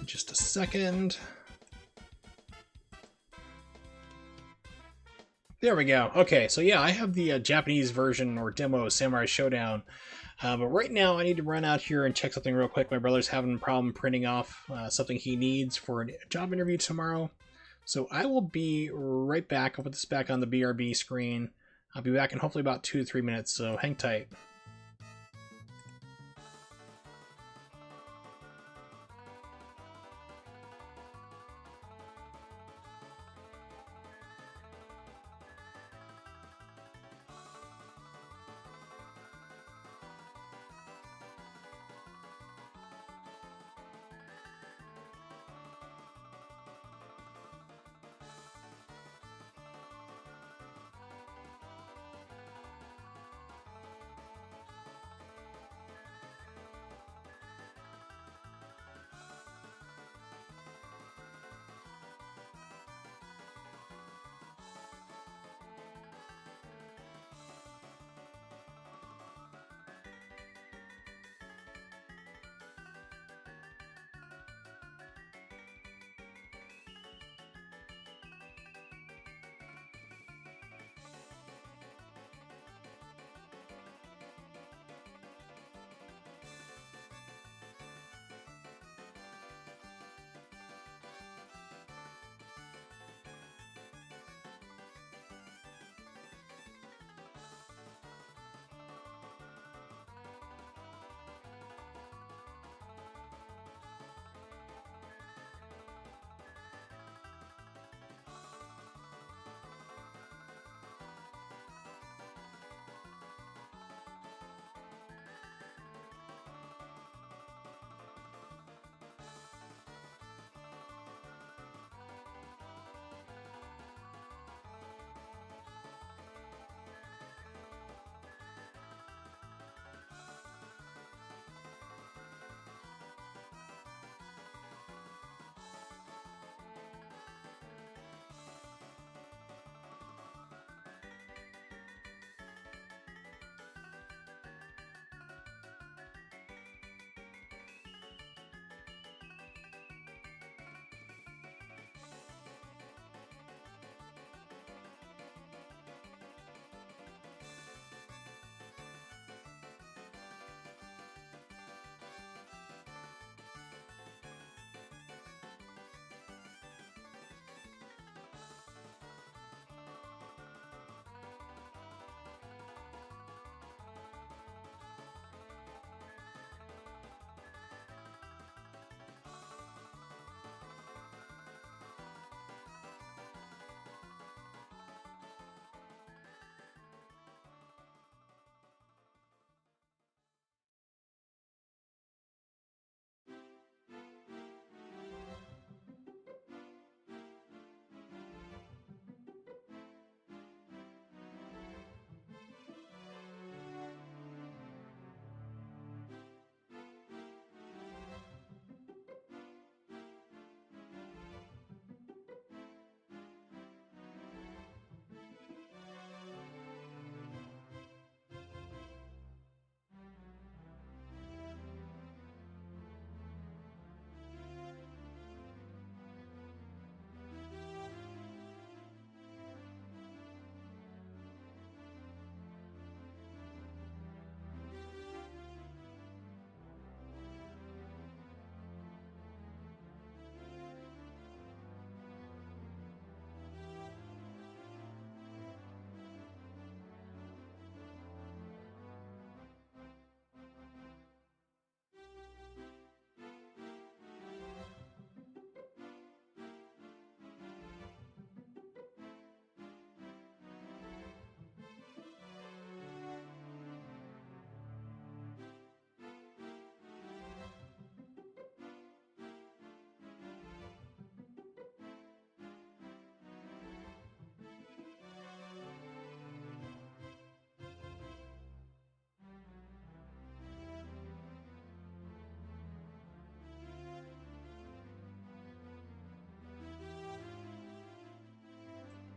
Just a second. There we go. Okay, so yeah, I have the Japanese version or demo of Samurai Shodown. But right now, I need to run out here and check something real quick. My brother's having a problem printing off something he needs for a job interview tomorrow. So I will be right back. I'll put this back on the BRB screen. I'll be back in hopefully about 2 to 3 minutes, so hang tight.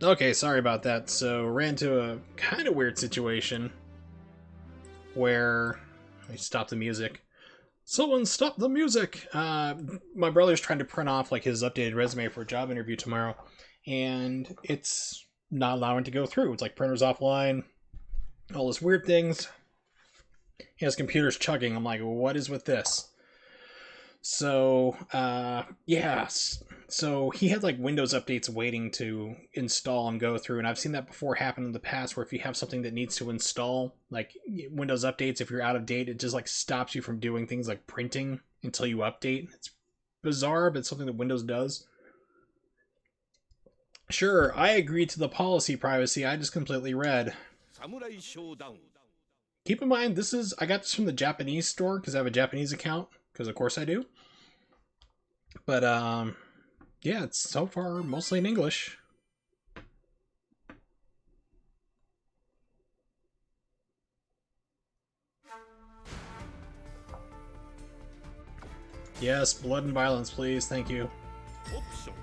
Okay, sorry about that. So, ran into a kind of weird situation where... Let me stop the music. Someone stop the music! My brother's trying to print off like his updated resume for a job interview tomorrow, and it's not allowing to go through. It's like printers offline, all this weird things. His computer's chugging. I'm like, what is with this? So, yeah. So he had like Windows updates waiting to install and go through, and I've seen that before happen in the past where if you have something that needs to install, like Windows updates, if you're out of date, it just like stops you from doing things like printing until you update. It's bizarre, but it's something that Windows does. Sure, I agreed to the policy privacy I just completely read. Samurai Shodown. Keep in mind, I got this from the Japanese store because I have a Japanese account, because of course I do. But, yeah, it's so far mostly in English. Yes, blood and violence, please. Thank you. Option.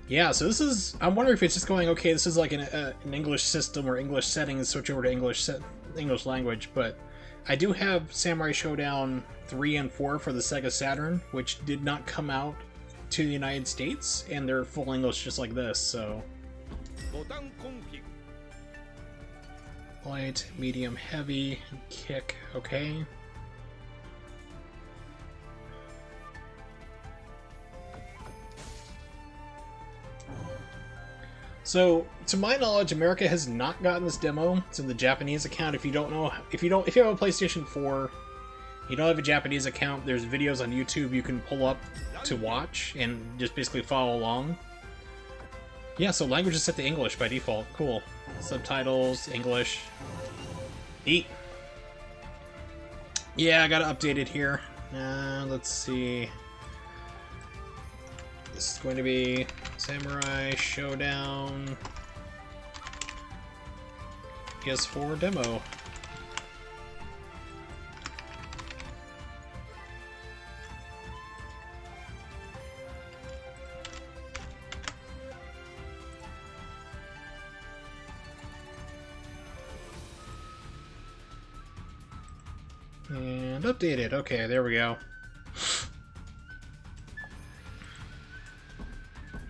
Yeah, so this is... I'm wondering if it's just going, okay, this is like an English system or English settings, switch over to English language, but I do have Samurai Shodown 3 and 4 for the Sega Saturn, which did not come out to the United States, and they're full English just like this, so... Light, medium, heavy, kick, okay. So, to my knowledge, America has not gotten this demo. It's in the Japanese account. If you have a PlayStation 4, you don't have a Japanese account, there's videos on YouTube you can pull up to watch and just basically follow along. Yeah, so language is set to English by default. Cool. Subtitles, English. Neat. Yeah, I gotta update it here. Let's see. This is going to be Samurai Shodown PS4 demo. And updated. Okay, there we go.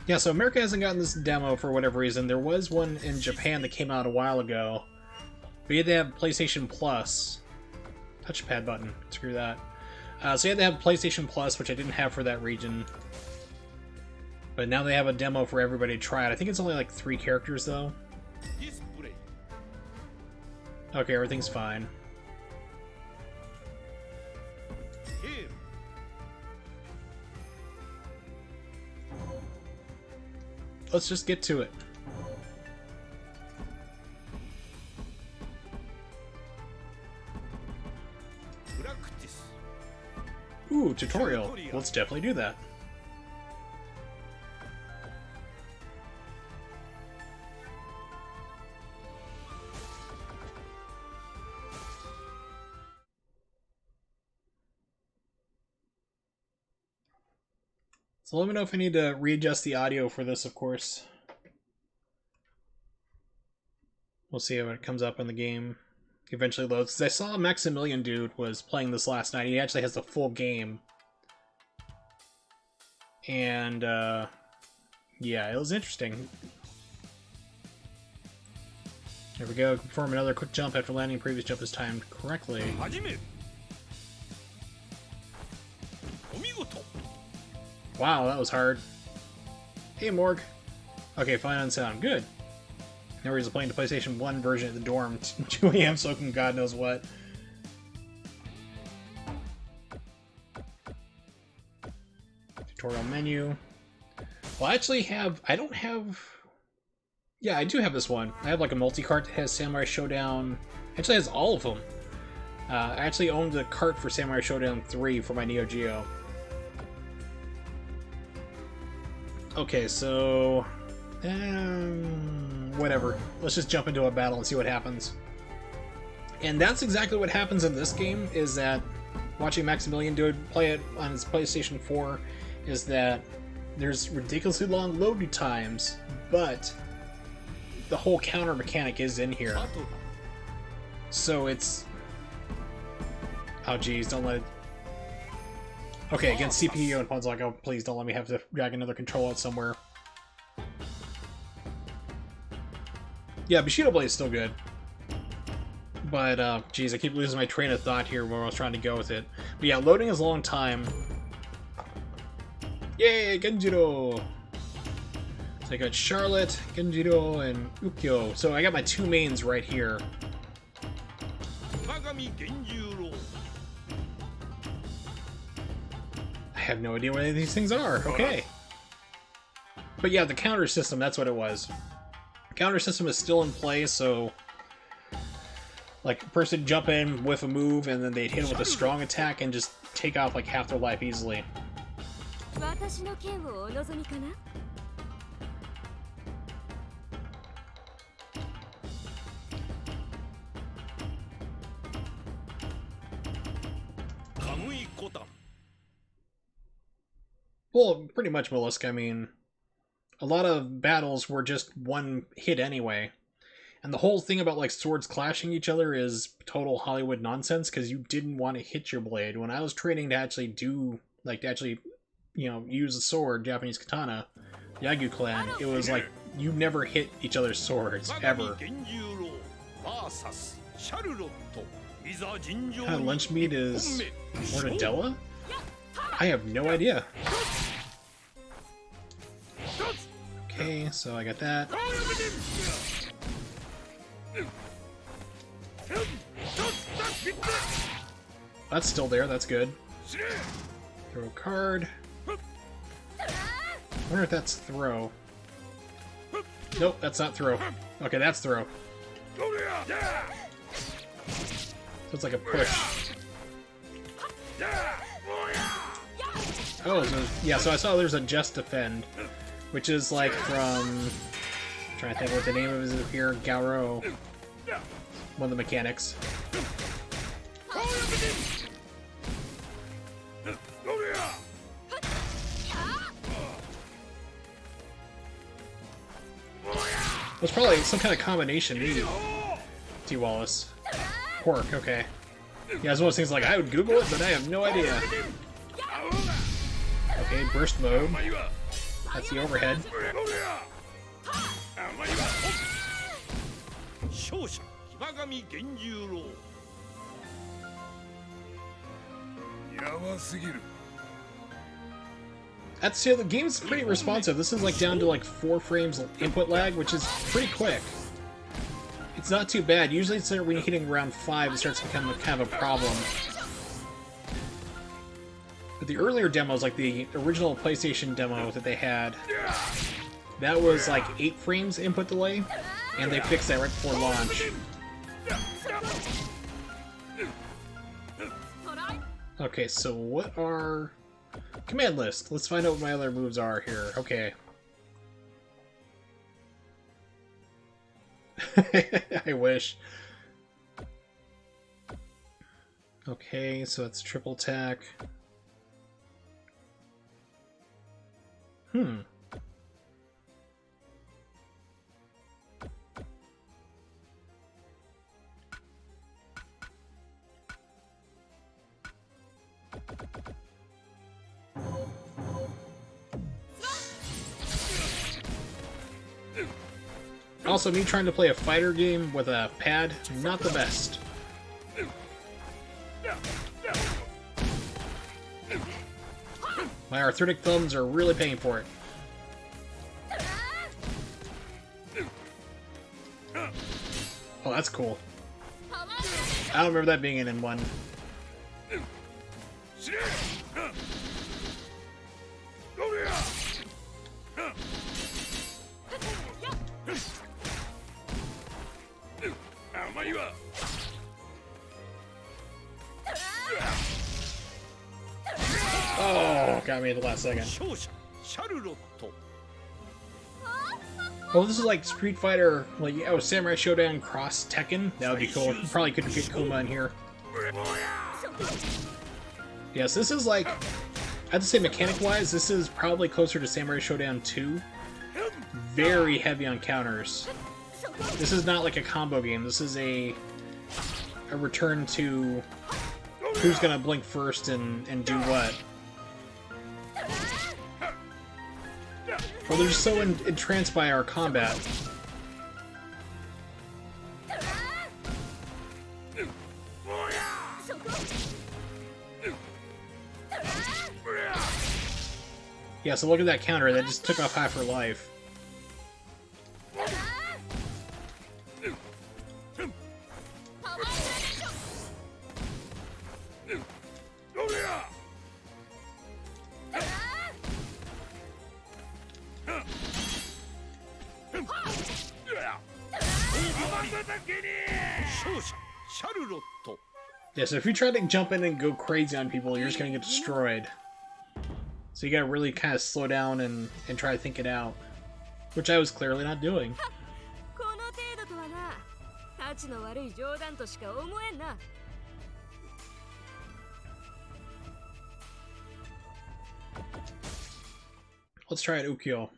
Yeah, so America hasn't gotten this demo for whatever reason. There was one in Japan that came out a while ago. But you had to have PlayStation Plus. Touchpad button. Screw that. So you had to have PlayStation Plus, which I didn't have for that region. But now they have a demo for everybody to try it. I think it's only like 3 characters, though. Okay, everything's fine. Let's just get to it. Ooh, tutorial. Let's definitely do that. So let me know if I need to readjust the audio for this, of course. We'll see how it comes up in the game. Eventually loads. Because I saw Maximilian Dude was playing this last night. He actually has the full game. And, yeah, it was interesting. There we go. Perform another quick jump after landing. Previous jump is timed correctly. Wow, that was hard. Hey, Morg. Okay, fine on sound. Good. Now we're playing the PlayStation 1 version at the dorm. 2 a.m. soaking God knows what. Tutorial menu. Well, I actually have... I don't have... Yeah, I do have this one. I have like a multi-cart that has Samurai Shodown. Actually has all of them. I actually owned the cart for Samurai Shodown 3 for my Neo Geo. Okay, so... whatever. Let's just jump into a battle and see what happens. And that's exactly what happens in this game, is that watching Maximilian play it on his PlayStation 4 is that there's ridiculously long load times, but the whole counter mechanic is in here. So it's... Oh geez, don't let it... Okay, against CPU and Pun's like, oh please don't let me have to drag another control out somewhere. Yeah, Bushido Blade is still good. But, geez, I keep losing my train of thought here where I was trying to go with it. But yeah, loading is a long time. Yay, Genjiro! So I got Charlotte, Genjiro, and Ukyo. So I got my two mains right here. I have no idea what any of these things are. Okay. But yeah, the counter system, that's what it was. Counter system is still in play, so like a person jump in with a move and then they'd hit him with a strong attack and just take off like half their life easily. Well, pretty much, Mollusk. I mean, a lot of battles were just one hit anyway. And the whole thing about like swords clashing each other is total Hollywood nonsense because you didn't want to hit your blade. When I was training to actually do, like, to actually, you know, use a sword, Japanese katana, Yagyu clan, it was like you never hit each other's swords, ever. What kind of lunch meat is mortadella? I have no idea. Okay, so I got that. That's still there, that's good. Throw a card. I wonder if that's throw. Nope, that's not throw. Okay, that's throw. So it's like a push. Oh, so, yeah, so I saw there's a just defend, which is like from... I'm trying to think what the name of it is here. Gauro. One of the mechanics. It was probably some kind of combination meat. T. Wallace. Pork, okay. Yeah, it's one of those things like, I would Google it, but I have no idea. Okay, burst mode. That's the overhead. That's, yeah, the game's pretty responsive. This is like down to like 4 frames input lag, which is pretty quick. It's not too bad. Usually it's when you're hitting around 5, it starts to become kind of a problem. But the earlier demos, like the original PlayStation demo that they had, that was like 8 frames input delay, and they fixed that right before launch. Okay, so what are... Command list. Let's find out what my other moves are here. Okay. I wish. Okay, so it's triple attack. Also, me trying to play a fighter game with a pad, not the best. My arthritic thumbs are really paying for it. Oh, that's cool. I don't remember that being in one. Oh, got me at the last second. Oh, this is like Street Fighter, like, oh, Samurai Shodown cross Tekken. That would be cool. You probably could get Kuma in here. Yes, this is like, I have to say mechanic-wise, this is probably closer to Samurai Shodown 2. Very heavy on counters. This is not like a combo game. This is a return to who's gonna blink first and do what. Or they're just so entranced by our combat. Yeah, so look at that counter, that just took off half her life. Yeah, so if you try to jump in and go crazy on people, you're just gonna get destroyed. So you gotta really kind of slow down and try to think it out. Which I was clearly not doing. Let's try it, Ukyo.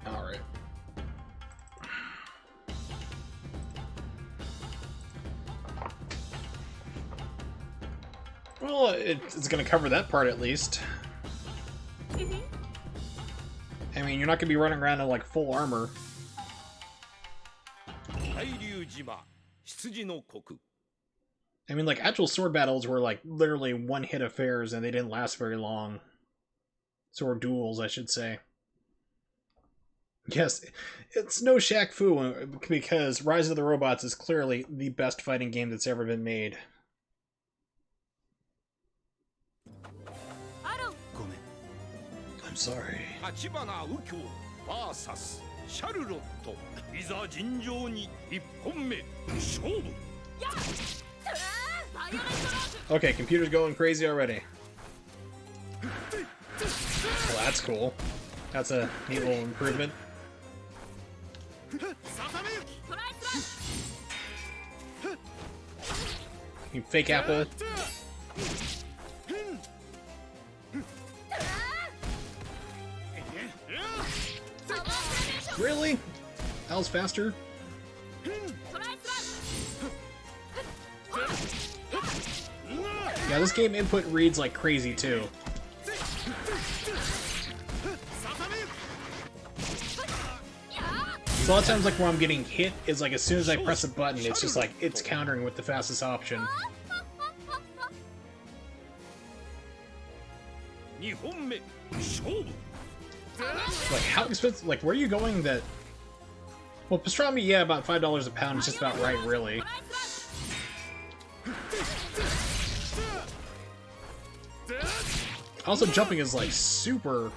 Alright. Well, it's gonna cover that part at least. I mean, you're not gonna be running around in like full armor. I mean, like, actual sword battles were like literally one-hit affairs and they didn't last very long. Sword duels, I should say. Yes, it's no Shaq Fu because Rise of the Robots is clearly the best fighting game that's ever been made. I'm sorry. Okay, computer's going crazy already. Well, that's cool. That's a neat little improvement. You fake apple. Really? That was faster? Yeah, this game input reads like crazy too. So a lot of times, like, when I'm getting hit, is like as soon as I press a button, it's just like, it's countering with the fastest option. Like, how expensive, like, where are you going that... Well, pastrami, yeah, about $5 a pound is just about right, really. Also, jumping is, like, super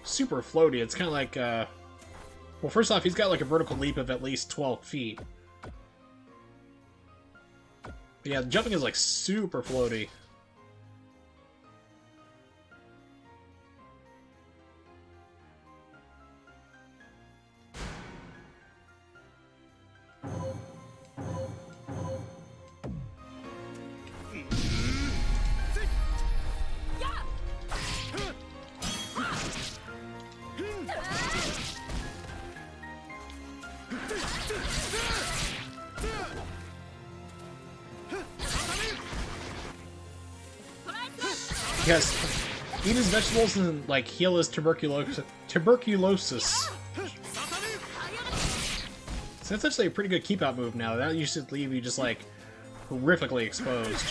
floaty. It's kind of like, well, first off, he's got, like, a vertical leap of at least 12 feet. But yeah, jumping is, like, super floaty. Because eat his vegetables and, like, heal his tuberculosis. So that's actually a pretty good keep-out move now. That used to leave you just, like, horrifically exposed.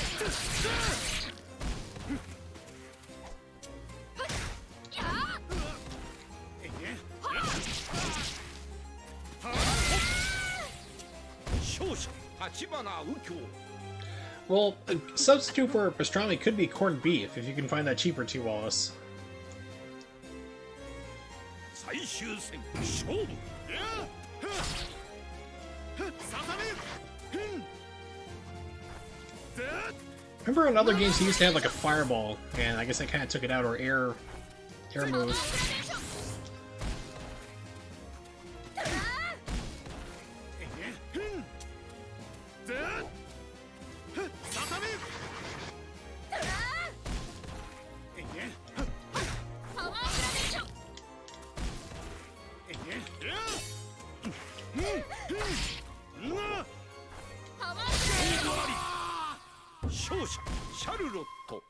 Well, a substitute for pastrami could be corned beef, if you can find that cheaper too, Wallace. Remember in other games he used to have like a fireball, and I guess I kind of took it out, or air move. ット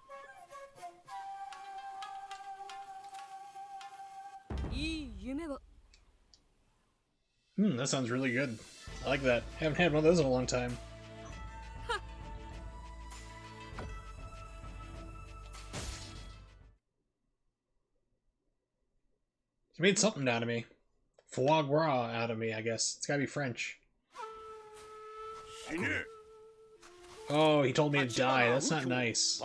That sounds really good. I like that. Haven't had one of those in a long time. He made something out of me. Foie gras out of me, I guess. It's gotta be French. Oh, he told me to die. That's not nice.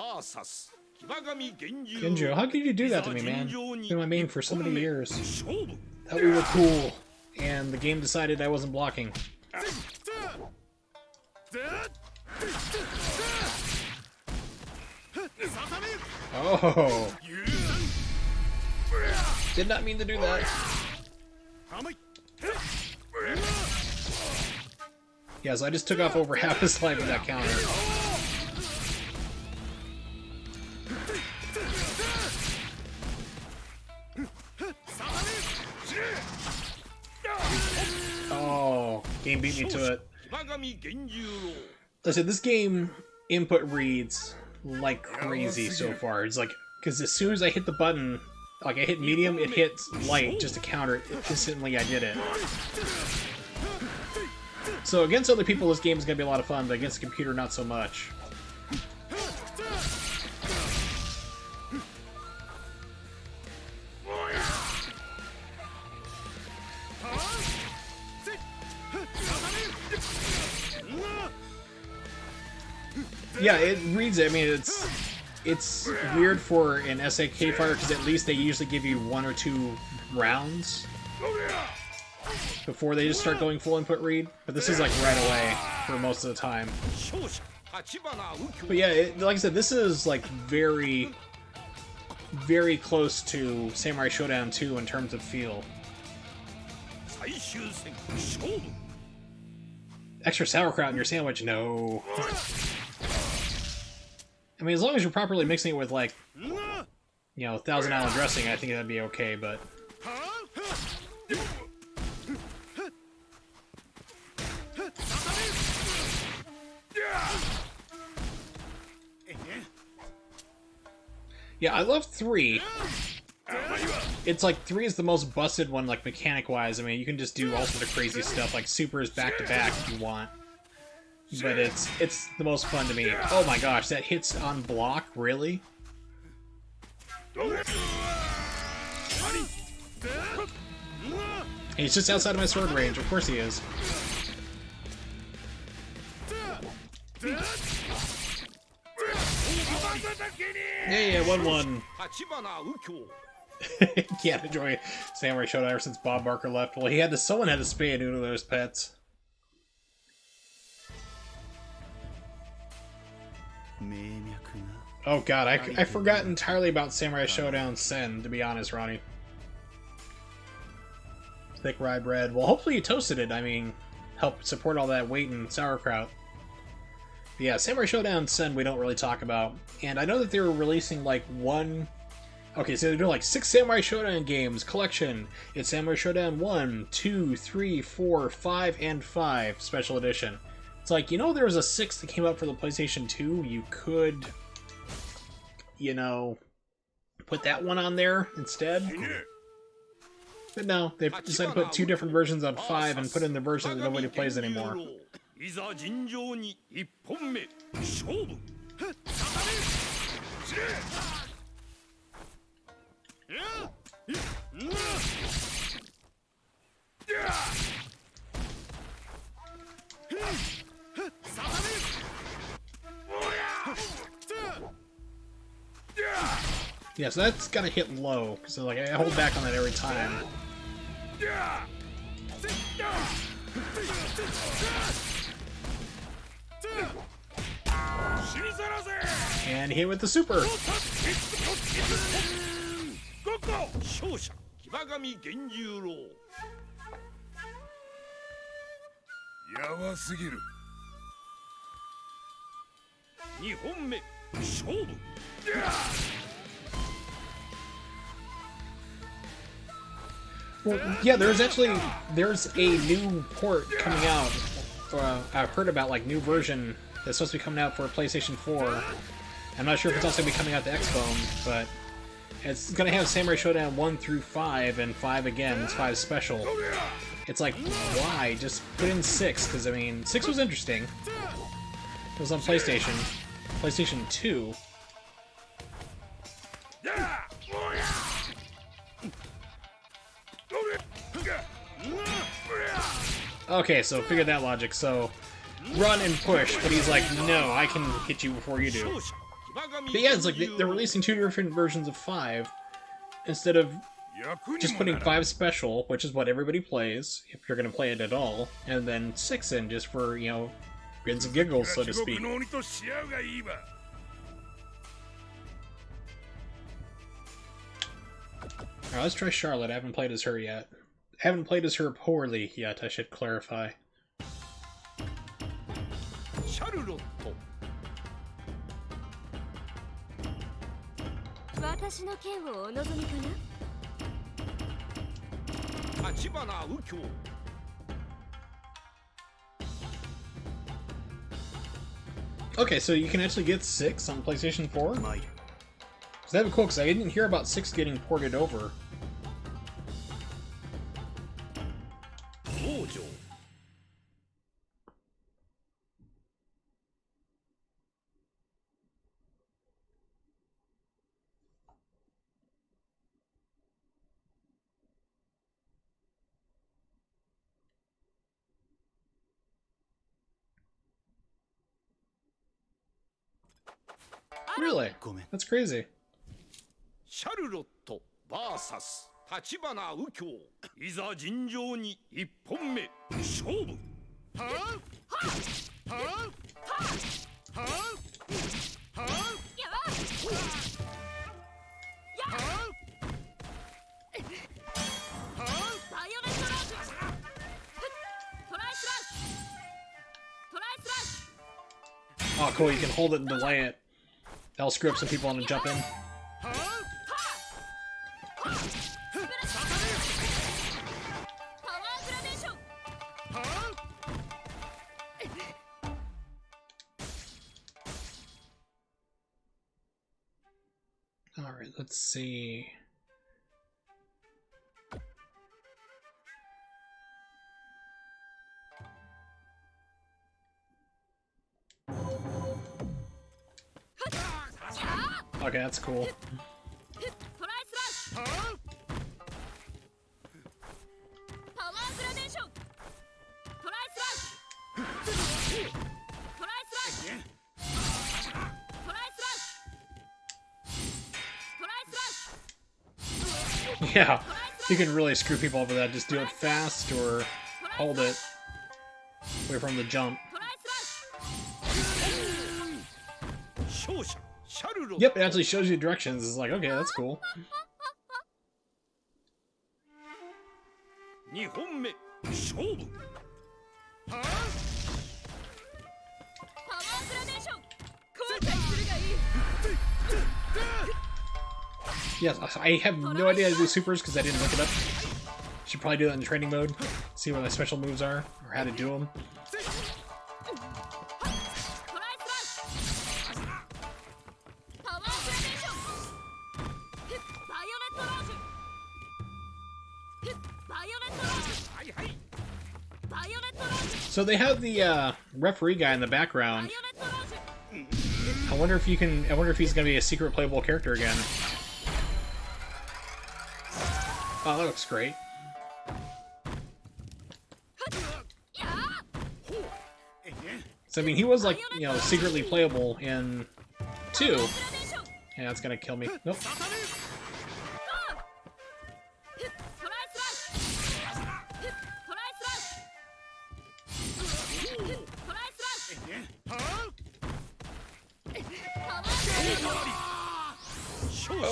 Genjo, how could you do that to me, man? You've been my main for so many years. Thought we were cool, and the game decided I wasn't blocking. Oh! Did not mean to do that. Yes, I just took off over half his life with that counter. Oh, game beat me to it. Listen, this game input reads like crazy so far. It's like, because as soon as I hit the button, like I hit medium, it hits light just to counter it. Instantly I did it. So against other people, this game is going to be a lot of fun, but against the computer, not so much. Yeah, it reads it. I mean, it's weird for an SAK fighter because at least they usually give you 1 or 2 rounds before they just start going full input read. But this is like right away for most of the time. But yeah, like I said, this is like very, very close to Samurai Shodown 2 in terms of feel. Extra sauerkraut in your sandwich? No. I mean, as long as you're properly mixing it with, like, you know, Thousand Island dressing, I think that'd be okay, but... Yeah, I love 3. It's like 3 is the most busted one, like, mechanic-wise. I mean, you can just do all sorts of crazy stuff, like supers back-to-back if you want. But it's the most fun to me. Oh my gosh, that hits on block? Really? He's just outside of my sword range. Of course he is. Yeah, 1-1. Can't enjoy Samurai Shodown ever since Bob Barker left. Well, someone had to spay and neuter those pets. Oh god, I forgot entirely about Samurai Shodown Sen, to be honest, Ronnie. Thick rye bread. Well, hopefully you toasted it. I mean, help support all that weight and sauerkraut. But yeah, Samurai Shodown Sen we don't really talk about. And I know that they were releasing like one... Okay, so they're doing like 6 Samurai Shodown games, collection. It's Samurai Shodown 1, 2, 3, 4, 5, and 5 special edition. It's like, you know, there was a 6 that came out for the PlayStation 2. You could, you know, put that one on there instead. But no, they've decided to put 2 different versions on 5 and put in the version that nobody plays anymore. Yeah, so that's gotta hit low, so like I hold back on that every time. And hit with the super. Well, yeah, there's a new port coming out. I've heard about like new version that's supposed to be coming out for PlayStation 4. I'm not sure if it's also going to be coming out to Xbone, but it's going to have Samurai Shodown 1 through 5, and 5 again. It's 5 special. It's like, why? Just put in 6, because, I mean, 6 was interesting. It was on PlayStation. PlayStation 2. Okay, so figure that logic. So, run and push, but he's like, no, I can hit you before you do. But yeah, it's like they're releasing 2 different versions of 5 instead of just putting 5 special, which is what everybody plays, if you're going to play it at all, and then 6 in just for, you know, grins and giggles, so to speak. Alright, let's try Charlotte. I haven't played as her yet. I haven't played as her poorly yet, I should clarify. Okay, so you can actually get 6 on PlayStation 4? So that'd be cool, because I didn't hear about 6 getting ported over. Really? That's crazy. シャルロット VS 立花右京いざ尋常に1本目勝負はあはあはあはあはあやばやはあバイオレントラージトライスラッシュトライスラッシュ Oh, cool, you can hold it and delay it. That'll screw up some people want to jump in. Alright, let's see. Okay, that's cool. Yeah, you can really screw people over that. Just do it fast or hold it away from the jump. Yep, it actually shows you directions. It's like, okay, that's cool. Yes, I have no idea how to do supers because I didn't look it up. Should probably do that in training mode. See what my special moves are, or how to do them. So they have the referee guy in the background. I wonder if you can. I wonder if he's gonna be a secret playable character again. Oh, that looks great. So I mean, he was like, you know, secretly playable in 2. Yeah, that's gonna kill me. Nope.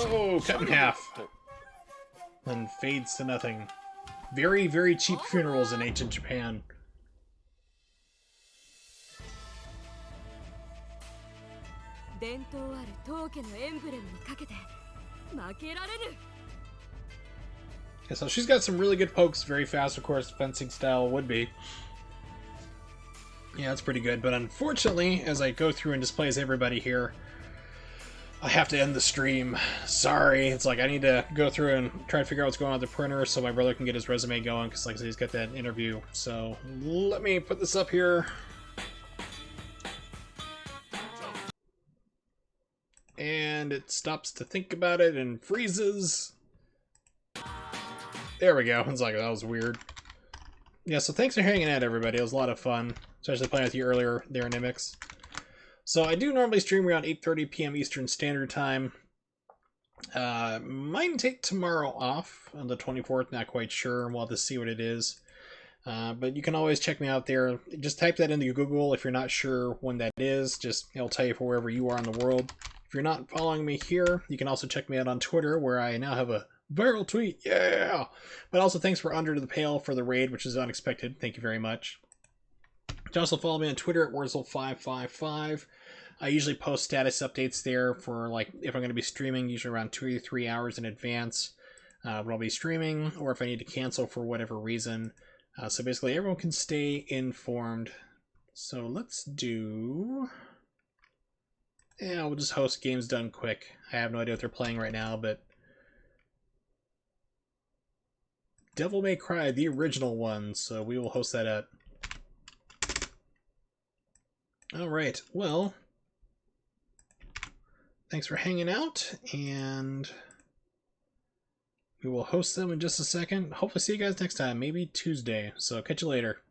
Oh, cut in half. Then fades to nothing. Very, very cheap funerals in ancient Japan. Yeah, so she's got some really good pokes, very fast, of course, fencing style would be. Yeah, that's pretty good, but unfortunately, as I go through and displays everybody here, I have to end the stream. Sorry. It's like I need to go through and try to figure out what's going on with the printer so my brother can get his resume going, because like I said, he's got that interview. So let me put this up here. And it stops to think about it and freezes. There we go. It's like, that was weird. Yeah, so thanks for hanging out, everybody. It was a lot of fun, especially playing with you earlier there, Nimix. So I do normally stream around 8:30 p.m. Eastern Standard Time. Might take tomorrow off on the 24th, not quite sure. We'll have to see what it is. But you can always check me out there. Just type that into Google if you're not sure when that is. Just it'll tell you for wherever you are in the world. If you're not following me here, you can also check me out on Twitter, where I now have a viral tweet. Yeah! But also thanks for Under the Pale for the raid, which is unexpected. Thank you very much. You can also follow me on Twitter at Wurzel555. I usually post status updates there for, like, if I'm going to be streaming, usually around 2 to 3 hours in advance when I'll be streaming, or if I need to cancel for whatever reason. So basically everyone can stay informed. So let's do... Yeah, we'll just host Games Done Quick. I have no idea what they're playing right now, but... Devil May Cry, the original one, so we will host that up. Alright, well... Thanks for hanging out, and... we will host them in just a second. Hopefully see you guys next time, maybe Tuesday. So catch you later.